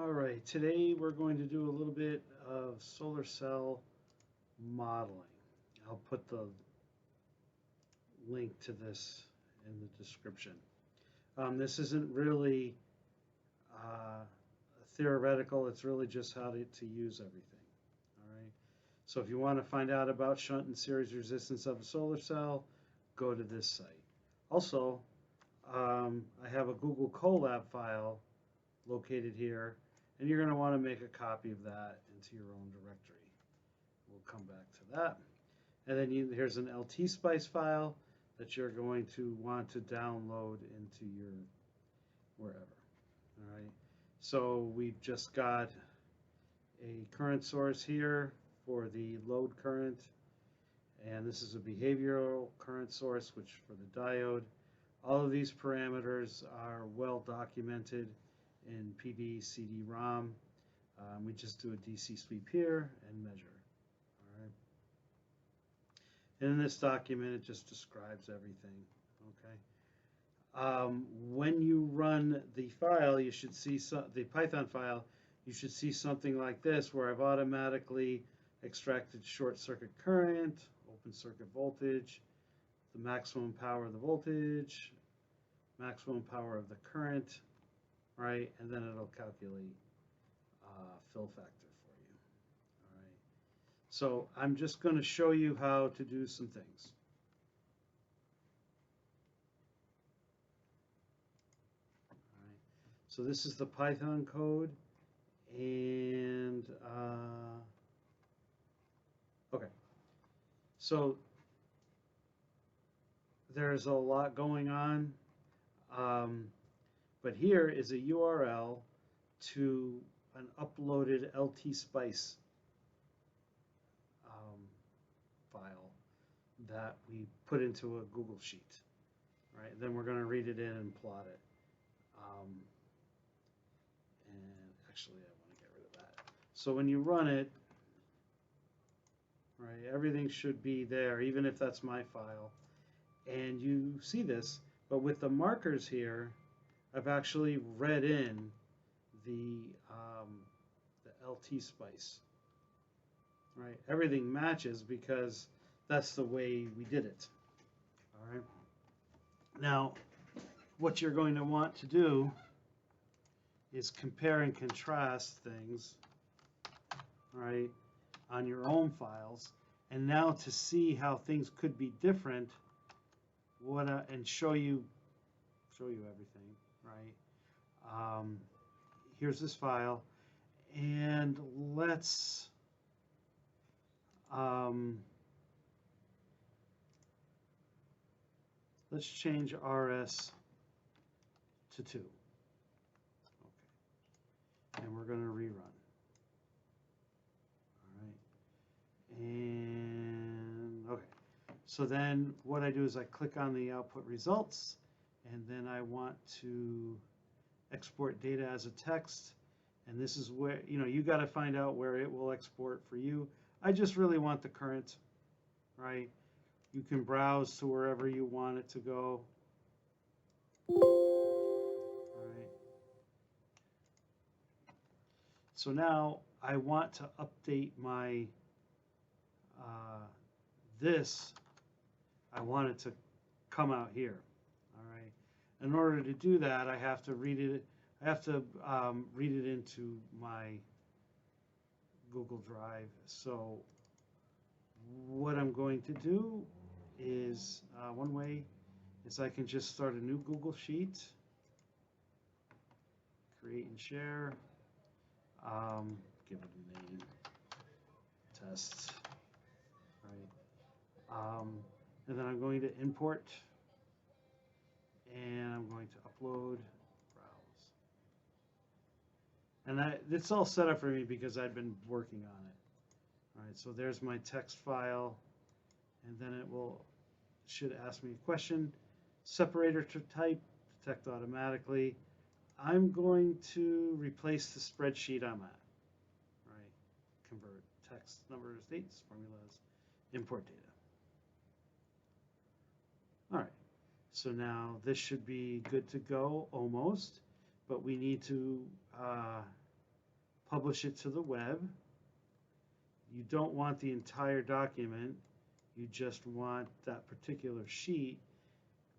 All right, today we're going to do a little bit of solar cell modeling. I'll put the link to this in the description. This isn't really theoretical, it's really just how to use everything. All right. So if you want to find out about shunt and series resistance of a solar cell, go to this site. Also, I have a Google Colab file located here, and you're going to want to make a copy of that into your own directory. We'll come back to that. And then here's an LTspice file that you're going to want to download into your wherever. All right. So we've just got a current source here for the load current, and this is a behavioral current source, which for the diode. All of these parameters are well documented in PV CD-ROM. We just do a DC sweep here and measure. All right. And in this document, it just describes everything. Okay. When you run the file, you should see the Python file. You should see something like this, where I've automatically extracted short circuit current, open circuit voltage, the maximum power of the voltage, maximum power of the current, right? And then it'll calculate fill factor for you. All right. So I'm just going to show you how to do some things. All right. So this is the Python code, and okay. So there's a lot going on, but here is a URL to an uploaded LTspice file that we put into a Google Sheet. Right? Then we're going to read it in and plot it. And actually, I want to get rid of that. So when you run it, right, everything should be there, even if that's my file. And you see this, but with the markers here, I've actually read in the LTspice. Right, everything matches because that's the way we did it. All right. Now, what you're going to want to do is compare and contrast things, right, on your own files. And now to see how things could be different, and show you everything, right? Here's this file, and let's change RS to 2. Okay, and we're going to rerun. All right, and okay. So then what I do is I click on the output results, and then I want to export data as a text. And this is where, you got to find out where it will export for you. I just really want the current, right? You can browse to wherever you want it to go. All right. So now I want to update my, I want it to come out here. All right. In order to do that, I have to read it. I have to read it into my Google Drive. So what I'm going to do is, one way is I can just start a new Google Sheet, create and share, give it a name, test, right? And then I'm going to import, and I'm going to upload, browse. And it's all set up for me because I've been working on it. All right, so there's my text file, and then it should ask me a question. Separator to type, detect automatically. I'm going to replace the spreadsheet I'm at. Right, convert text, numbers, dates, formulas, import data. All right, so now this should be good to go almost, but we need to publish it to the web. You don't want the entire document. You just want that particular sheet.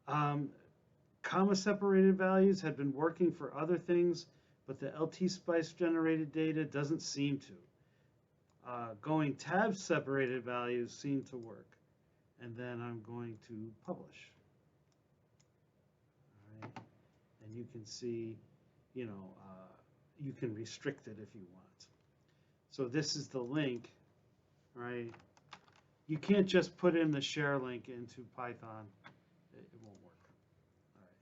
Comma separated values had been working for other things, but the LTspice generated data doesn't seem to. Going tab separated values seem to work. And then I'm going to publish. All right. And you can see, you can restrict it if you want. So this is the link, right? You can't just put in the share link into Python. It won't work. All right.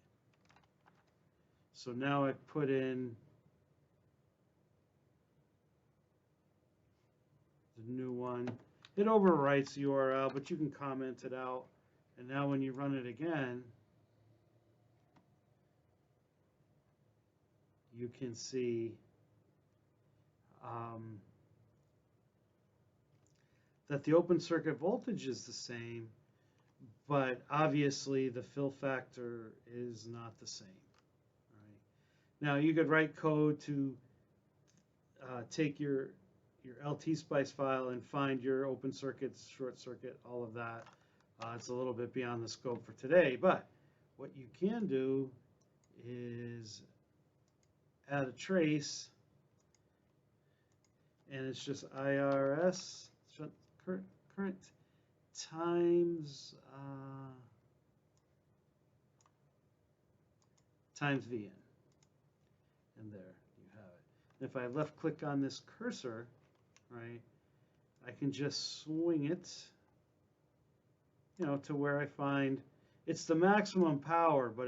So now I put in the new one. It overwrites the URL, but you can comment it out. And now when you run it again, you can see that the open circuit voltage is the same, but obviously the fill factor is not the same. Right? Now you could write code to take your LTspice file and find your open circuits, short circuit, all of that. It's a little bit beyond the scope for today, but what you can do is add a trace, and it's just IRS current times VN, and there you have it. And if I left click on this cursor, right, I can just swing it, to where I find it's the maximum power, but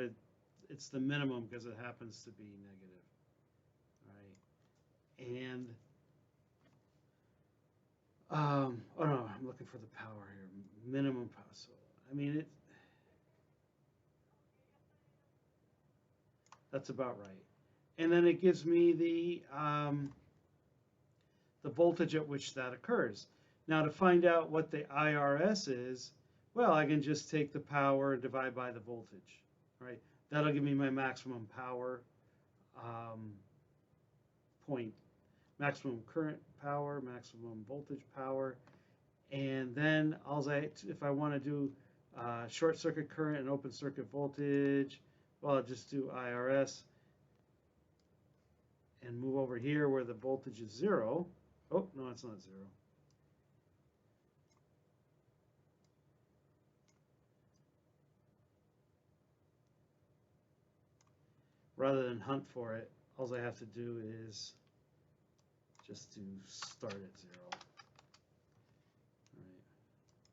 it's the minimum because it happens to be negative, right? And oh no, I'm looking for the power here, minimum power. So I mean that's about right. And then it gives me the voltage at which that occurs. Now to find out what the IRS is, well, I can just take the power and divide by the voltage, right? That'll give me my maximum power point, maximum current power, maximum voltage power, and then if I want to do short circuit current and open circuit voltage, well, I'll just do IRS and move over here where the voltage is 0. Oh, no, it's not 0. Rather than hunt for it, all I have to do is just to start at 0. All right,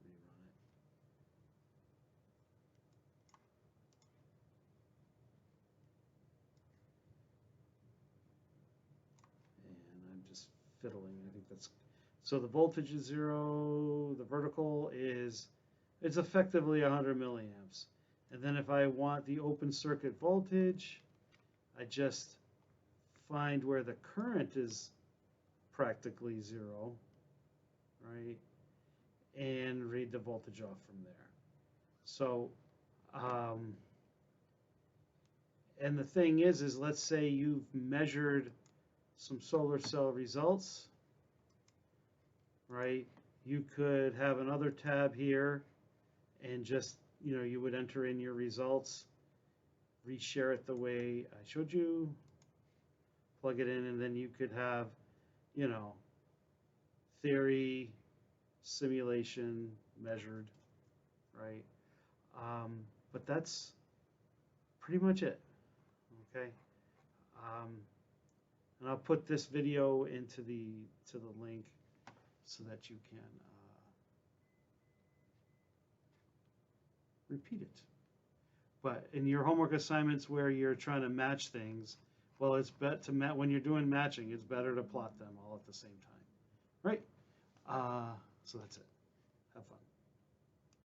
rerun it. And I'm just fiddling. I think that's so. The voltage is 0. The vertical it's effectively 100 milliamps. And then if I want the open circuit voltage, I just find where the current is practically 0, right? And read the voltage off from there. So, and the thing is let's say you've measured some solar cell results, right? You could have another tab here and just, you would enter in your results, reshare it the way I showed you, plug it in, and then you could have, theory, simulation, measured, right? But that's pretty much it, okay? And I'll put this video into the link so that you can repeat it. But in your homework assignments where you're trying to match things, well, it's better to when you're doing matching, it's better to plot them all at the same time, right? So that's it. Have fun.